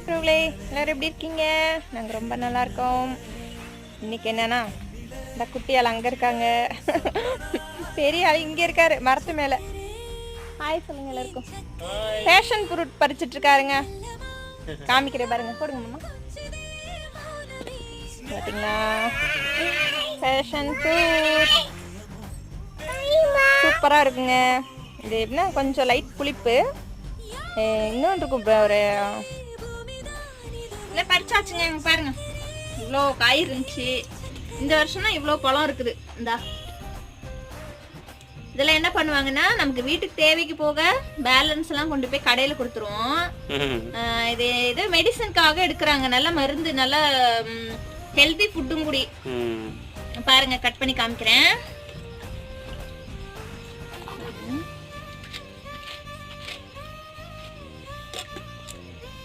ப்ரோலே எல்லாரும் எப்படி இருக்கீங்க? நாங்கள் ரொம்ப நல்லா இருக்கோம். இன்னைக்கு என்னன்னா இந்த குட்டியால் அங்கே இருக்காங்க, பெரிய ஆள் இங்கே இருக்காரு மரத்து மேலே. ஹாய் சொல்லுங்க எல்லாருக்கும். பேஷன் ஃப்ரூட் பறிச்சிட்டு இருக்காருங்க. காமிக்கிறேன் பாருங்க, போடுங்க மாமா. பார்த்தீங்களா, பேஷன் ஃப்ரூட் சூப்பராக இருக்குங்க. இது எப்படின்னா கொஞ்சம் லைட் புளிப்பு, இன்னொன்று இருக்கும் ஒரு இல்லை பறிச்சாச்சுங்க. இங்க பாருங்க, இவ்வளோ காய் இருந்துச்சு. இந்த வருஷம் தான் இவ்வளோ பழம் இருக்குது. இந்தா இதெல்லாம் என்ன பண்ணுவாங்கன்னா, நமக்கு வீட்டுக்கு தேவைக்கு போக பேலன்ஸ் எல்லாம் கொண்டு போய் கடையில கொடுத்துருவோம். இது மெடிசனுக்காக எடுக்கிறாங்க. நல்ல மருந்து, நல்ல ஹெல்தி ஃபுட்டும் கூடி. பாருங்க, கட் பண்ணி காமிக்கிறேன்.